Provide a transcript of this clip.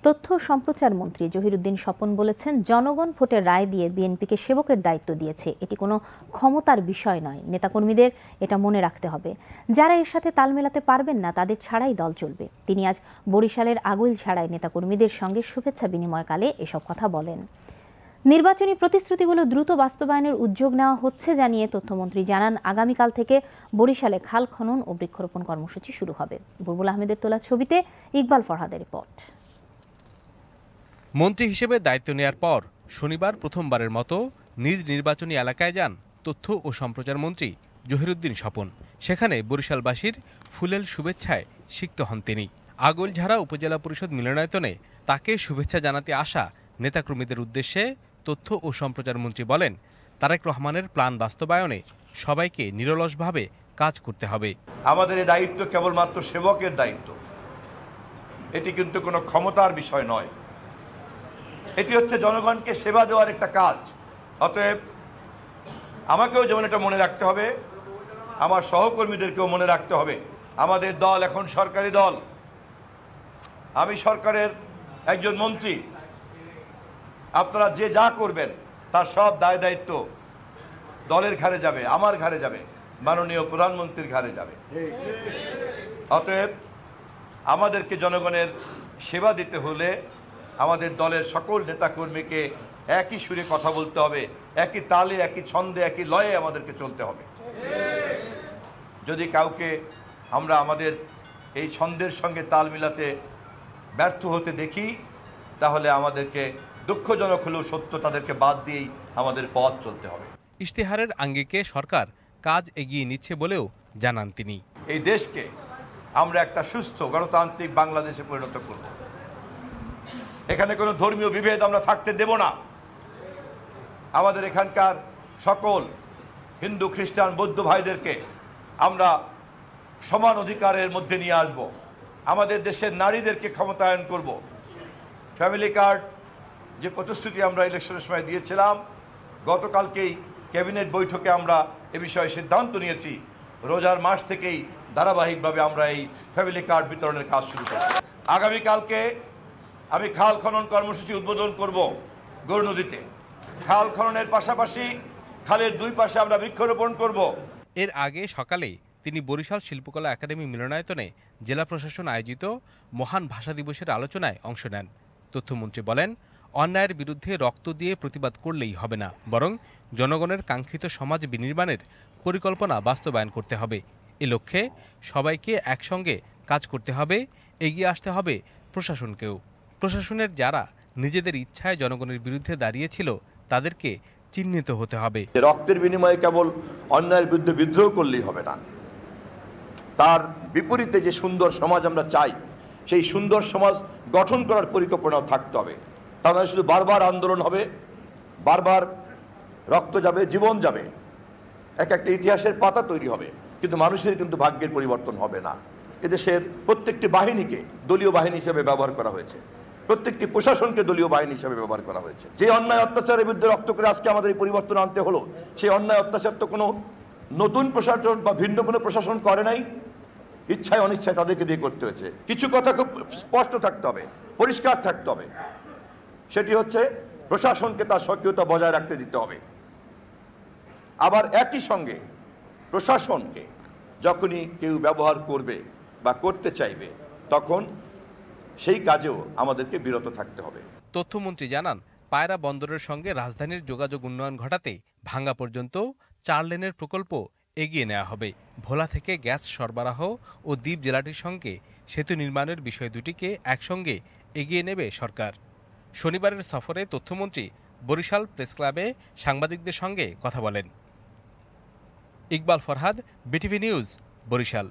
তথ্য ও সম্প্রচার মন্ত্রী জহিরুদ্দিন স্বপন বলেছেন, জনগণ ভোটের রায় দিয়ে বিএনপিকে সেবকের দায়িত্ব দিয়েছে। এটি কোনো ক্ষমতার বিষয় নয়। নেতাকর্মীদের এটা মনে রাখতে হবে। যারা এর সাথে তাল মেলাতে পারবেন না, তাদের ছাড়াই দল চলবে। তিনি আজ বরিশালের আগৈলঝাড়ায় নেতাকর্মীদের সঙ্গে শুভেচ্ছা বিনিময়কালে এসব কথা বলেন। নির্বাচনী প্রতিশ্রুতিগুলো দ্রুত বাস্তবায়নের উদ্যোগ নেওয়া হচ্ছে জানিয়ে তথ্যমন্ত্রী জানান, আগামীকাল থেকে বরিশালে খাল খনন ও বৃক্ষরোপণ কর্মসূচি শুরু হবে। বুলবুল আহমেদের তোলা ছবিতে ইকবাল ফরহাদের রিপোর্ট। মন্ত্রী হিসেবে দায়িত্ব নেয়ার পর শনিবার প্রথমবারের মতো নিজ নির্বাচনী এলাকায় যান তথ্য ও সম্প্রচার মন্ত্রী জহিরুদ্দিন স্বপন। সেখানে বরিশালবাসীর ফুলেল শুভেচ্ছায় সিক্ত হন তিনি। আগৈলঝাড়া উপজেলা পরিষদ মিলনায়তনে তাকে শুভেচ্ছা জানাতে আসা নেতাকর্মীদের উদ্দেশ্যে তথ্য ও সম্প্রচার মন্ত্রী বলেন, তারেক রহমানের প্ল্যান বাস্তবায়নে সবাইকে নিরলসভাবে কাজ করতে হবে। আমাদের এই দায়িত্ব কেবলমাত্র সেবকের দায়িত্ব, এটি কিন্তু কোনো ক্ষমতার বিষয় নয়। এটি হচ্ছে জনগণকে সেবা দেওয়ার একটা কাজ। অতএব আমাকেও যেমন এটা মনে রাখতে হবে, আমার সহকর্মীদেরকেও মনে রাখতে হবে। আমাদের দল এখন সরকারি দল, আমি সরকারের একজন মন্ত্রী। আপনারা যে যা করবেন তার সব দায় দায়িত্ব দলের ঘাড়ে যাবে, আমার ঘাড়ে যাবে, মাননীয় প্রধানমন্ত্রীর ঘাড়ে যাবে। অতএব আমাদেরকে জনগণের সেবা দিতে হলে আমাদের দলের সকল নেতাকর্মীকে একই সুরে কথা বলতে হবে, একই তালে, একই ছন্দে, একই লয়ে আমাদেরকে চলতে হবে। যদি কাউকে আমরা আমাদের এই ছন্দের সঙ্গে তাল মিলাতে ব্যর্থ হতে দেখি, তাহলে আমাদেরকে দুঃখজনক হলেও সত্য, তাদেরকে বাদ দিয়েই আমাদের পথ চলতে হবে। ইশতেহারের আঙ্গিকে সরকার কাজ এগিয়ে নিচ্ছে বলেও জানান তিনি। এই দেশকে আমরা একটা সুস্থ গণতান্ত্রিক বাংলাদেশে পরিণত করব। এখানে কোনো ধর্মীয় বিভেদ আমরা থাকতে দেব না। আমাদের এখানকার সকল হিন্দু, খ্রিস্টান, বৌদ্ধ ভাইদেরকে আমরা সমান অধিকারের মধ্যে নিয়ে আসব। আমাদের দেশের নারীদেরকে ক্ষমতায়ন করব। ফ্যামিলি কার্ড যে প্রতিশ্রুতি আমরা ইলেকশনের সময় দিয়েছিলাম, গতকালকেই ক্যাবিনেট বৈঠকে আমরা এ বিষয়ে সিদ্ধান্ত নিয়েছি। রোজার মাস থেকেই ধারাবাহিকভাবে আমরা এই ফ্যামিলি কার্ড বিতরণের কাজ শুরু করব। আগামীকালকে আমি খাল খনন কর্মসূচি উদ্বোধন করব গৌর নদীতে। খাল খননের পাশাপাশি খালের দুই পাশে আমরা বৃক্ষরোপণ করব। এর আগে সকালে তিনি বরিশাল শিল্পকলা একাডেমি মিলনায়তনে জেলা প্রশাসন আয়োজিত মহান ভাষা দিবসের আলোচনায় অংশ নেন। তথ্যমন্ত্রী বলেন, অন্যায়ের বিরুদ্ধে রক্ত দিয়ে প্রতিবাদ করলেই হবে না, বরং জনগণের কাঙ্ক্ষিত সমাজ বিনির্মাণের পরিকল্পনা বাস্তবায়ন করতে হবে। এ লক্ষ্যে সবাইকে একসঙ্গে কাজ করতে হবে, এগিয়ে আসতে হবে প্রশাসনকেও। প্রশাসনের যারা নিজেদের ইচ্ছায় জনগণের বিরুদ্ধে দাঁড়িয়েছিল, তাদেরকে চিহ্নিত হতে হবে। রক্তের বিনিময়ে কেবল অন্যায়ের বিরুদ্ধে বিদ্রোহ করলেই হবে না, তার বিপরীতে যে সুন্দর সমাজ আমরা চাই, সেই সুন্দর সমাজ গঠন করার পরিকল্পনাও থাকতে হবে। তাহলে শুধু বারবার আন্দোলন হবে, বারবার রক্ত যাবে, জীবন যাবে, একটা ইতিহাসের পাতা তৈরি হবে, কিন্তু মানুষের কিন্তু ভাগ্যের পরিবর্তন হবে না। এদেশের প্রত্যেকটি বাহিনীকে দলীয় বাহিনী হিসেবে ব্যবহার করা হয়েছে, প্রত্যেকটি প্রশাসনকে দলীয় বাহিনী হিসেবে ব্যবহার করা হয়েছে। যে অন্যায় অত্যাচারের বিরুদ্ধে রক্ত করে আজকে আমাদের এই পরিবর্তন আনতে হলো, সেই অন্যায় অত্যাচার তো কোনো নতুন প্রশাসন বা ভিন্ন কোনো প্রশাসন করে নাই, ইচ্ছায় অনিচ্ছায় তাদেরকে দিয়ে করতে হয়েছে। কিছু কথা খুব স্পষ্ট থাকতে হবে, পরিষ্কার থাকতে হবে, সেটি হচ্ছে প্রশাসনকে তার সক্রিয়তা বজায় রাখতে দিতে হবে। আবার একই সঙ্গে প্রশাসনকে যখনই কেউ ব্যবহার করবে বা করতে চাইবে, তখন সেই কাজেও আমাদেরকে বিরত থাকতে হবে। তথ্যমন্ত্রী জানান, পায়রা বন্দরের সঙ্গে রাজধানীর যোগাযোগ উন্নয়ন ঘটাতে ভাঙ্গা পর্যন্ত 4 লেনের প্রকল্প এগিয়ে নেওয়া হবে। ভোলা থেকে গ্যাস সরবরাহ ও দ্বীপ জেলাটির সঙ্গে সেতু নির্মাণের বিষয় দুটিকে একসঙ্গে এগিয়ে নেবে সরকার। শনিবারের সফরে তথ্যমন্ত্রী বরিশাল প্রেস ক্লাবে সাংবাদিকদের সঙ্গে কথা বলেন। Iqbal Farhad, BTV news, Barishal.